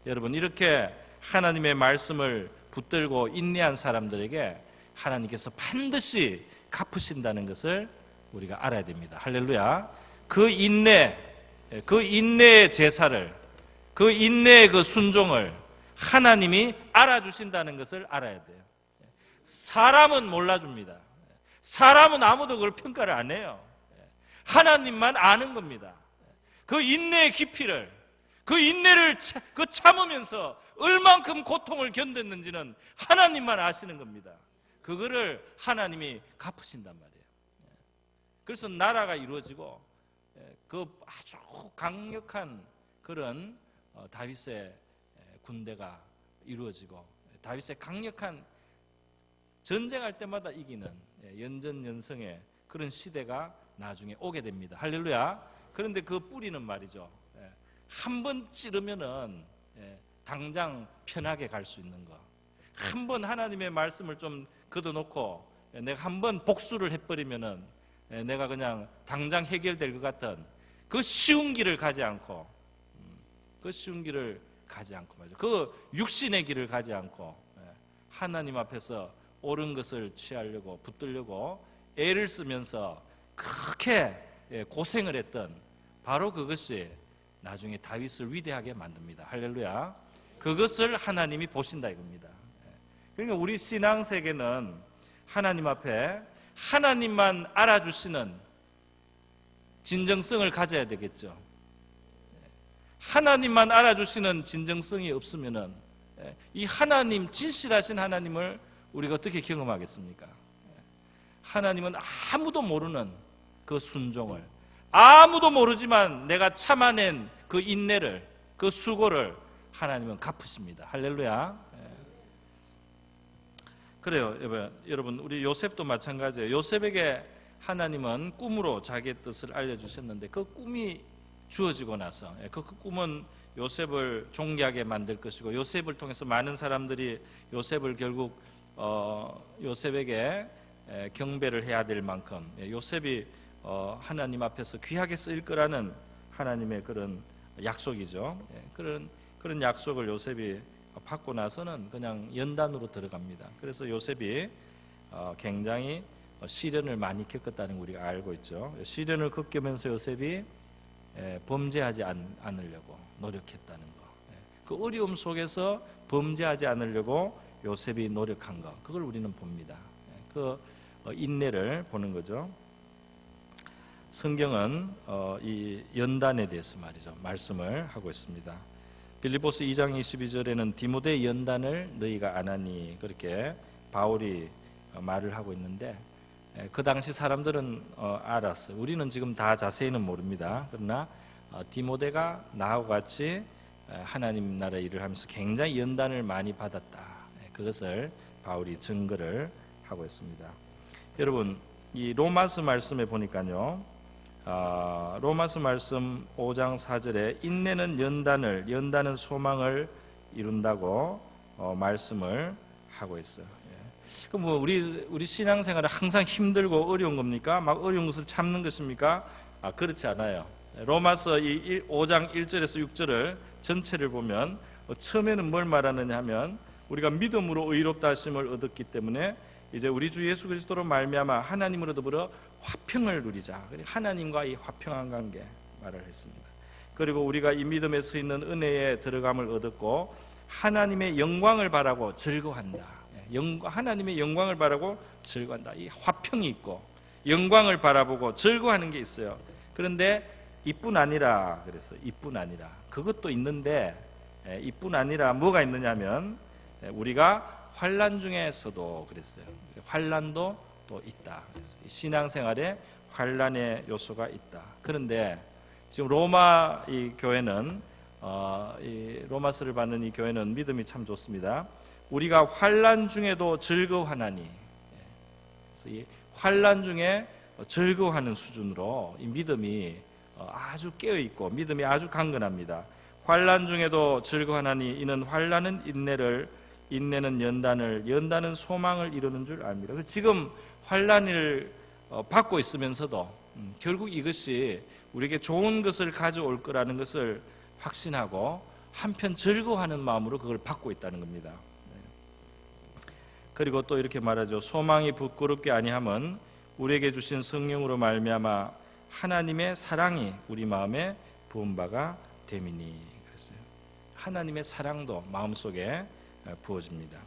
여러분, 이렇게 하나님의 말씀을 붙들고 인내한 사람들에게 하나님께서 반드시 갚으신다는 것을 우리가 알아야 됩니다. 할렐루야. 그 인내의 제사를, 그 인내의 그 순종을 하나님이 알아주신다는 것을 알아야 돼요. 사람은 몰라줍니다. 사람은 아무도 그걸 평가를 안 해요. 하나님만 아는 겁니다. 그 인내의 깊이를, 그 인내를 참으면서 얼만큼 고통을 견뎠는지는 하나님만 아시는 겁니다. 그거를 하나님이 갚으신단 말이에요. 그래서 나라가 이루어지고 그 아주 강력한 그런 다윗의 군대가 이루어지고, 다윗의 강력한 전쟁할 때마다 이기는 연전연승의 그런 시대가 나중에 오게 됩니다. 할렐루야. 그런데 그 뿌리는 말이죠, 한 번 찌르면은 당장 편하게 갈 수 있는 거, 한 번 하나님의 말씀을 좀 걷어놓고 내가 한 번 복수를 해버리면은 내가 그냥 당장 해결될 것 같은 그 쉬운 길을 가지 않고, 말이죠, 그 육신의 길을 가지 않고 하나님 앞에서 옳은 것을 취하려고 붙들려고 애를 쓰면서 그렇게 고생을 했던, 바로 그것이 나중에 다윗을 위대하게 만듭니다. 할렐루야. 그것을 하나님이 보신다 이겁니다. 그러니까 우리 신앙세계는 하나님 앞에 하나님만 알아주시는 진정성을 가져야 되겠죠. 하나님만 알아주시는 진정성이 없으면은 이 하나님, 진실하신 하나님을 우리가 어떻게 경험하겠습니까? 하나님은 아무도 모르는 그 순종을, 아무도 모르지만 내가 참아낸 그 인내를, 그 수고를 하나님은 갚으십니다. 할렐루야. 그래요. 여러분, 우리 요셉도 마찬가지예요. 요셉에게 하나님은 꿈으로 자기의 뜻을 알려주셨는데, 그 꿈이 주어지고 나서 그 꿈은 요셉을 존귀하게 만들 것이고, 요셉을 통해서 많은 사람들이 요셉을 결국 요셉에게 경배를 해야 될 만큼 요셉이 하나님 앞에서 귀하게 쓰일 거라는 하나님의 그런 약속이죠. 그런 약속을 요셉이 받고 나서는 그냥 연단으로 들어갑니다. 그래서 요셉이 굉장히 시련을 많이 겪었다는 걸 우리가 알고 있죠. 시련을 겪으면서 요셉이 범죄하지 않으려고 노력했다는 거, 그 어려움 속에서 범죄하지 않으려고 요셉이 노력한 거, 그걸 우리는 봅니다. 그 인내를 보는 거죠. 성경은 이 연단에 대해서 말이죠, 말씀을 하고 있습니다. 빌립보서 2장 22절에는 디모데 연단을 너희가 안 하니, 그렇게 바울이 말을 하고 있는데, 그 당시 사람들은 알았어요. 우리는 지금 다 자세히는 모릅니다. 그러나 디모데가 나하고 같이 하나님 나라 일을 하면서 굉장히 연단을 많이 받았다, 그것을 바울이 증거를 하고 있습니다. 여러분, 이 로마서 말씀에 보니까요, 로마서 말씀 5장 4절에 인내는 연단은 소망을 이룬다고 말씀을 하고 있어요. 그럼 뭐 우리 신앙생활은 항상 힘들고 어려운 겁니까? 막 어려운 것을 참는 것입니까? 그렇지 않아요. 로마서 5장 1절에서 6절을 전체를 보면 처음에는 뭘 말하느냐 하면, 우리가 믿음으로 의롭다 하심을 얻었기 때문에 이제 우리 주 예수 그리스도로 말미암아 하나님으로 더불어 화평을 누리자. 하나님과 이 화평한 관계 말을 했습니다. 그리고 우리가 이 믿음에 서 있는 은혜에 들어감을 얻었고 하나님의 영광을 바라고 즐거워한다. 하나님의 영광을 바라고 즐거워한다. 이 화평이 있고 영광을 바라보고 즐거워하는 게 있어요. 그런데 이뿐 아니라 그랬어요. 이뿐 아니라 그것도 있는데 이뿐 아니라 뭐가 있느냐면 우리가 환난 중에서도 그랬어요. 환난도 또 있다. 그랬어요. 신앙생활에 환난의 요소가 있다. 그런데 지금 로마 이 교회는 이 로마서를 받는 이 교회는 믿음이 참 좋습니다. 우리가 환난 중에도 즐거워하나니, 그래서 이 환난 중에 즐거워하는 수준으로 이 믿음이 아주 깨어 있고 믿음이 아주 강건합니다. 환난 중에도 즐거워하나니 이는 환난은 인내를, 인내는 연단을, 연단은 소망을 이루는 줄 압니다. 그래서 지금 환난을 받고 있으면서도 결국 이것이 우리에게 좋은 것을 가져올 거라는 것을 확신하고 한편 즐거워하는 마음으로 그걸 받고 있다는 겁니다. 그리고 또 이렇게 말하죠. 소망이 부끄럽게 아니함은 우리에게 주신 성령으로 말미암아 하나님의 사랑이 우리 마음에 부은 바가 됨이니. 그랬어요. 하나님의 사랑도 마음속에 부어집니다.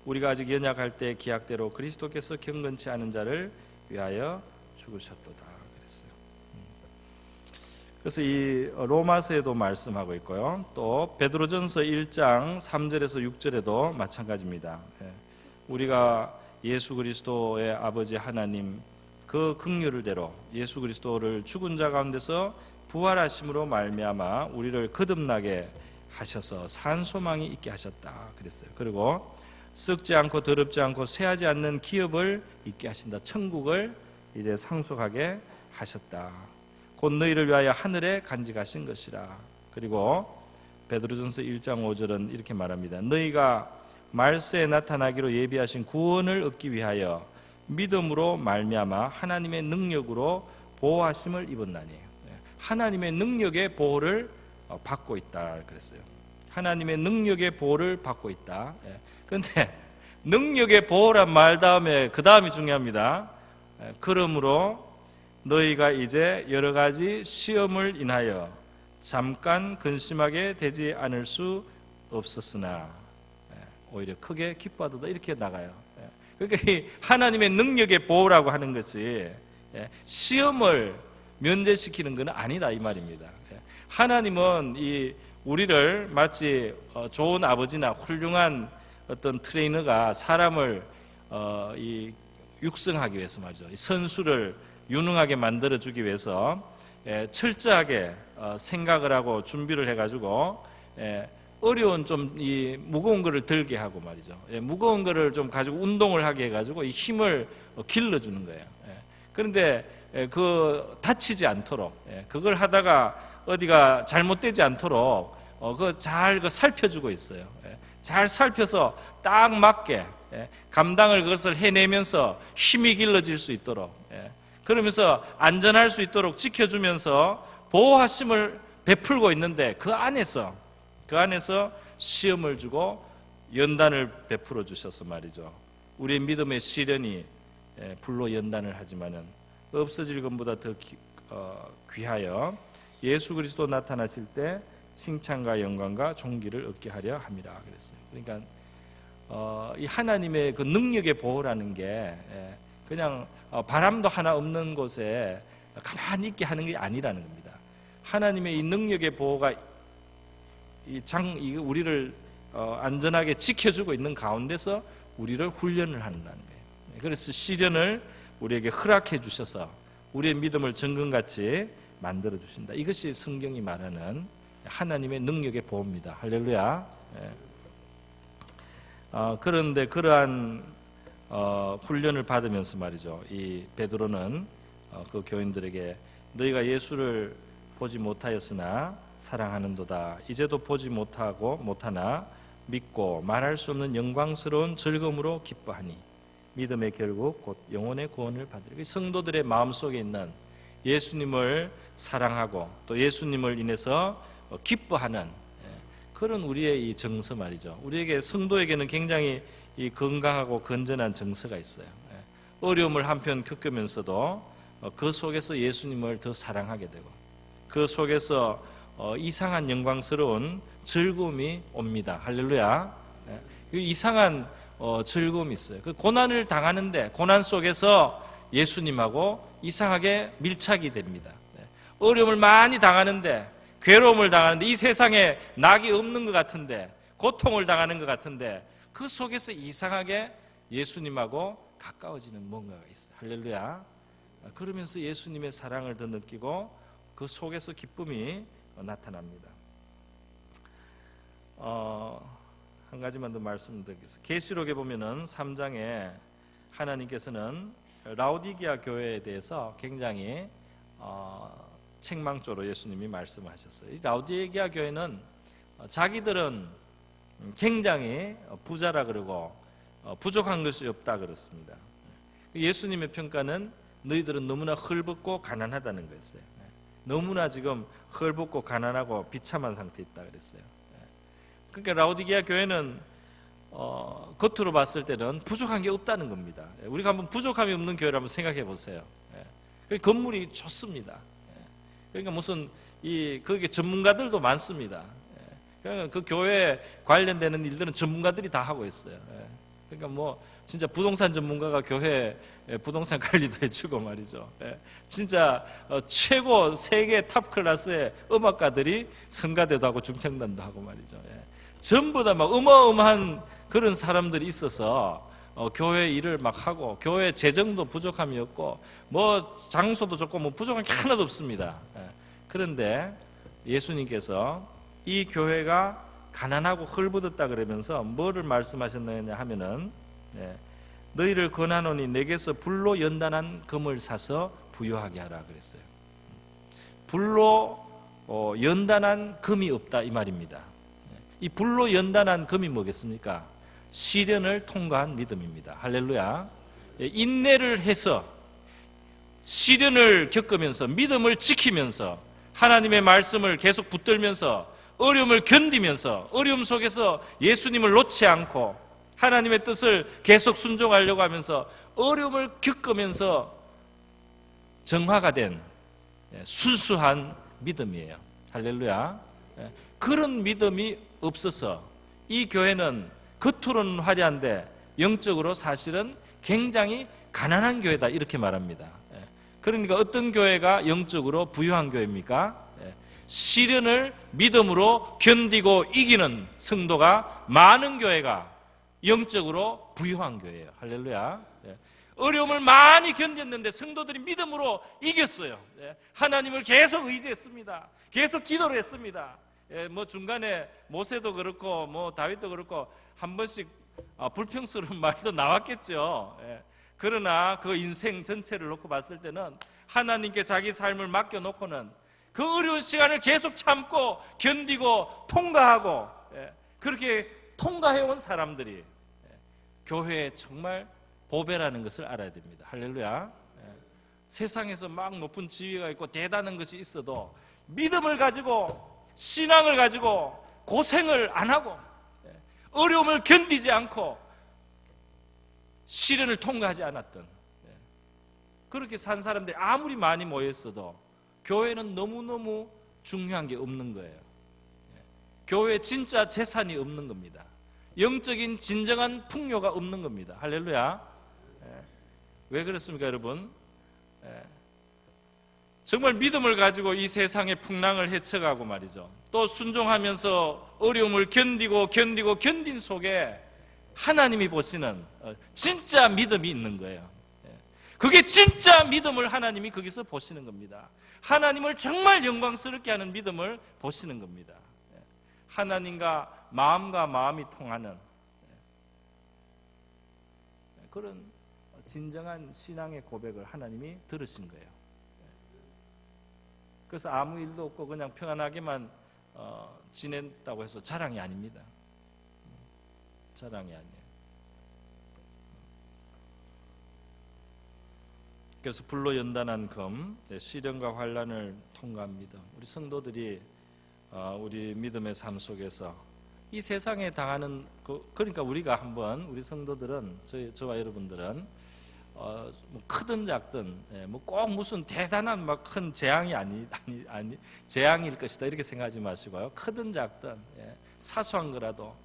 우리가 아직 연약할 때 기약대로 그리스도께서 경건치 않은 자를 위하여 죽으셨도다. 그랬어요. 그래서 이 로마서에도 말씀하고 있고요. 또 베드로전서 1장 3절에서 6절에도 마찬가지입니다. 우리가 예수 그리스도의 아버지 하나님 그 긍휼을 대로 예수 그리스도를 죽은 자 가운데서 부활하심으로 말미암아 우리를 거듭나게 하셔서 산 소망이 있게 하셨다. 그랬어요. 그리고 썩지 않고 더럽지 않고 쇠하지 않는 기업을 있게 하신다. 천국을 이제 상속하게 하셨다. 곧 너희를 위하여 하늘에 간직하신 것이라. 그리고 베드로전서 1장 5절은 이렇게 말합니다. 너희가 말세에 나타나기로 예비하신 구원을 얻기 위하여 믿음으로 말미암아 하나님의 능력으로 보호하심을 입었나니. 하나님의 능력의 보호를 받고 있다 그랬어요. 하나님의 능력의 보호를 받고 있다. 그런데 능력의 보호란 말 다음에 그 다음이 중요합니다. 그러므로 너희가 이제 여러 가지 시험을 인하여 잠깐 근심하게 되지 않을 수 없었으나 오히려 크게 기뻐하도다 이렇게 나가요. 그러니까 이 하나님의 능력의 보호라고 하는 것이 시험을 면제시키는 건 아니다 이 말입니다. 하나님은 이 우리를 마치 좋은 아버지나 훌륭한 어떤 트레이너가 사람을 이 육성하기 위해서 말이죠. 선수를 유능하게 만들어주기 위해서 철저하게 생각을 하고 준비를 해가지고 어려운 좀 이 무거운 거를 들게 하고 말이죠. 무거운 거를 좀 가지고 운동을 하게 해가지고 이 힘을 길러주는 거예요. 그런데 그 다치지 않도록 그걸 하다가 어디가 잘못되지 않도록 그 잘 살펴주고 있어요. 잘 살펴서 딱 맞게 감당을 그것을 해내면서 힘이 길러질 수 있도록 그러면서 안전할 수 있도록 지켜주면서 보호하심을 베풀고 있는데 그 안에서 시험을 주고 연단을 베풀어 주셔서 말이죠. 우리의 믿음의 시련이 불로 연단을 하지만은 없어질 것보다 더 귀하여 예수 그리스도 나타나실 때 칭찬과 영광과 존귀를 얻게 하려 함이라 그랬어요. 그러니까 이 하나님의 그 능력의 보호라는 게 그냥 바람도 하나 없는 곳에 가만히 있게 하는 게 아니라는 겁니다. 하나님의 이 능력의 보호가 우리를 안전하게 지켜주고 있는 가운데서 우리를 훈련을 한다는 거예요. 그래서 시련을 우리에게 허락해 주셔서 우리의 믿음을 정금같이 만들어 주신다. 이것이 성경이 말하는 하나님의 능력의 보호입니다. 할렐루야. 그런데 그러한 훈련을 받으면서 말이죠. 이 베드로는 그 교인들에게 너희가 예수를 보지 못하였으나 사랑하는도다. 이제도 보지 못하나 믿고 말할 수 없는 영광스러운 즐거움으로 기뻐하니 믿음의 결국 곧 영혼의 구원을 받으리. 성도들의 마음속에 있는 예수님을 사랑하고 또 예수님을 인해서 기뻐하는 그런 우리의 이 정서 말이죠. 우리에게 성도에게는 굉장히 이 건강하고 건전한 정서가 있어요. 어려움을 한편 겪으면서도 그 속에서 예수님을 더 사랑하게 되고 그 속에서 이상한 영광스러운 즐거움이 옵니다. 할렐루야. 이상한 즐거움이 있어요. 그 고난을 당하는데 고난 속에서 예수님하고 이상하게 밀착이 됩니다. 어려움을 많이 당하는데, 괴로움을 당하는데, 이 세상에 낙이 없는 것 같은데, 고통을 당하는 것 같은데, 그 속에서 이상하게 예수님하고 가까워지는 뭔가가 있어요. 할렐루야. 그러면서 예수님의 사랑을 더 느끼고 그 속에서 기쁨이 나타납니다. 한 가지만 더 말씀드리겠습니다. 계시록에 보면은 3장에 하나님께서는 라오디게아 교회에 대해서 굉장히 책망조로 예수님이 말씀하셨어요. 이 라오디게아 교회는 자기들은 굉장히 부자라 그러고 부족한 것이 없다 그렇습니다. 예수님의 평가는 너희들은 너무나 헐벗고 가난하다는 거였어요. 너무나 지금 헐벗고 가난하고 비참한 상태에 있다 그랬어요. 그러니까 라오디게아 교회는 겉으로 봤을 때는 부족한 게 없다는 겁니다. 우리가 한번 부족함이 없는 교회를 한번 생각해 보세요. 건물이 좋습니다. 그러니까 무슨 거기에 전문가들도 많습니다. 그러니까 그 교회에 관련되는 일들은 전문가들이 다 하고 있어요. 그러니까 뭐 진짜 부동산 전문가가 교회 부동산 관리도 해주고 말이죠. 진짜 최고 세계 탑 클래스의 음악가들이 성가대도 하고 중창단도 하고 말이죠. 전부 다 막 어마어마한 그런 사람들이 있어서 교회 일을 막 하고, 교회 재정도 부족함이 없고, 뭐 장소도 좋고 뭐 부족한 게 하나도 없습니다. 그런데 예수님께서 이 교회가 가난하고 헐벗었다 그러면서 뭐를 말씀하셨느냐 하면은, 너희를 권하노니 내게서 불로 연단한 금을 사서 부유하게 하라 그랬어요. 불로 연단한 금이 없다 이 말입니다. 이 불로 연단한 금이 뭐겠습니까? 시련을 통과한 믿음입니다. 할렐루야. 인내를 해서 시련을 겪으면서 믿음을 지키면서 하나님의 말씀을 계속 붙들면서 어려움을 견디면서 어려움 속에서 예수님을 놓지 않고 하나님의 뜻을 계속 순종하려고 하면서 어려움을 겪으면서 정화가 된 순수한 믿음이에요. 할렐루야. 그런 믿음이 없어서 이 교회는 겉으로는 화려한데 영적으로 사실은 굉장히 가난한 교회다 이렇게 말합니다. 그러니까 어떤 교회가 영적으로 부유한 교회입니까? 시련을 믿음으로 견디고 이기는 성도가 많은 교회가 영적으로 부유한 교회예요. 할렐루야. 어려움을 많이 견뎠는데 성도들이 믿음으로 이겼어요. 하나님을 계속 의지했습니다. 계속 기도를 했습니다. 뭐 중간에 모세도 그렇고 뭐 다윗도 그렇고 한 번씩 불평스러운 말도 나왔겠죠. 그러나 그 인생 전체를 놓고 봤을 때는 하나님께 자기 삶을 맡겨놓고는 그 어려운 시간을 계속 참고 견디고 통과하고 그렇게 통과해온 사람들이 교회에 정말 보배라는 것을 알아야 됩니다. 할렐루야. 세상에서 막 높은 지위가 있고 대단한 것이 있어도 믿음을 가지고 신앙을 가지고 고생을 안 하고 어려움을 견디지 않고 시련을 통과하지 않았던 그렇게 산 사람들이 아무리 많이 모였어도 교회는 너무너무 중요한 게 없는 거예요. 교회에 진짜 재산이 없는 겁니다. 영적인 진정한 풍요가 없는 겁니다. 할렐루야. 왜 그렇습니까 여러분? 정말 믿음을 가지고 이 세상의 풍랑을 헤쳐가고 말이죠. 또 순종하면서 어려움을 견딘 속에 하나님이 보시는 진짜 믿음이 있는 거예요. 그게 진짜 믿음을 하나님이 거기서 보시는 겁니다. 하나님을 정말 영광스럽게 하는 믿음을 보시는 겁니다. 하나님과 마음과 마음이 통하는 그런 진정한 신앙의 고백을 하나님이 들으신 거예요. 그래서 아무 일도 없고 그냥 평안하게만 지냈다고 해서 자랑이 아닙니다. 자랑이 아니에요. 그래서 불로 연단한 금, 시련과 환난을 통과한 믿음. 우리 성도들이 우리 믿음의 삶 속에서 이 세상에 당하는 그러니까 우리가 한번 우리 성도들은 저와 여러분들은 뭐 크든 작든 뭐 꼭 무슨 대단한 막 큰 재앙이 재앙일 것이다 이렇게 생각하지 마시고요. 크든 작든 사소한 거라도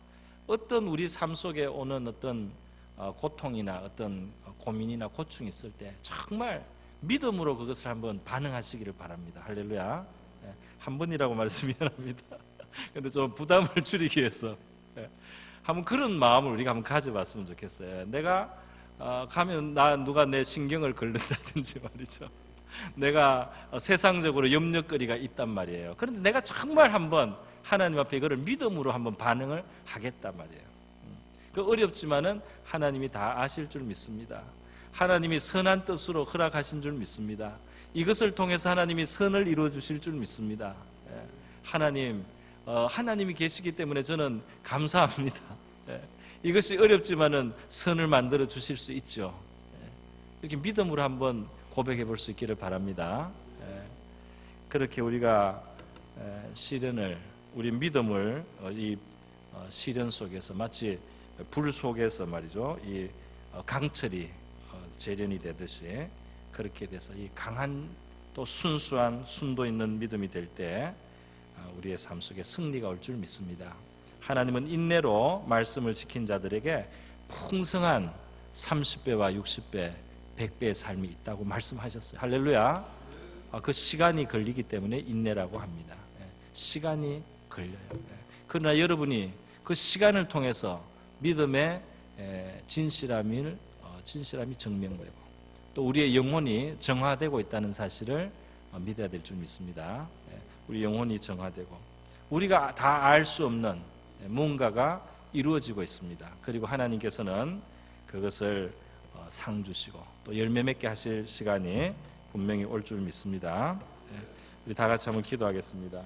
어떤 우리 삶 속에 오는 어떤 고통이나 어떤 고민이나 고충이 있을 때 정말 믿음으로 그것을 한번 반응하시기를 바랍니다. 할렐루야. 한 번이라고 말씀 미안합니다. 근데 좀 부담을 줄이기 위해서 한번 그런 마음을 우리가 한번 가져봤으면 좋겠어요. 내가 가면 누가 내 신경을 긁는다든지 말이죠. 내가 세상적으로 염려거리가 있단 말이에요. 그런데 내가 정말 한번 하나님 앞에 이거를 믿음으로 한번 반응을 하겠단 말이에요. 그 어렵지만은 하나님이 다 아실 줄 믿습니다. 하나님이 선한 뜻으로 허락하신 줄 믿습니다. 이것을 통해서 하나님이 선을 이루어 주실 줄 믿습니다. 하나님이 계시기 때문에 저는 감사합니다. 이것이 어렵지만은 선을 만들어 주실 수 있죠. 이렇게 믿음으로 한번 고백해 볼 수 있기를 바랍니다. 그렇게 우리가 시련을, 우리 믿음을 이 시련 속에서 마치 불 속에서 말이죠, 이 강철이 재련이 되듯이 그렇게 돼서 이 강한 또 순수한 순도 있는 믿음이 될 때 우리의 삶 속에 승리가 올 줄 믿습니다. 하나님은 인내로 말씀을 지킨 자들에게 풍성한 30배와 60배, 100배의 삶이 있다고 말씀하셨어요. 할렐루야. 그 시간이 걸리기 때문에 인내라고 합니다. 시간이 걸려요. 그러나 여러분이 그 시간을 통해서 믿음의 진실함이 증명되고 또 우리의 영혼이 정화되고 있다는 사실을 믿어야 될 줄 믿습니다. 우리 영혼이 정화되고 우리가 다 알 수 없는 뭔가가 이루어지고 있습니다. 그리고 하나님께서는 그것을 상 주시고 또 열매 맺게 하실 시간이 분명히 올 줄 믿습니다. 우리 다 같이 한번 기도하겠습니다.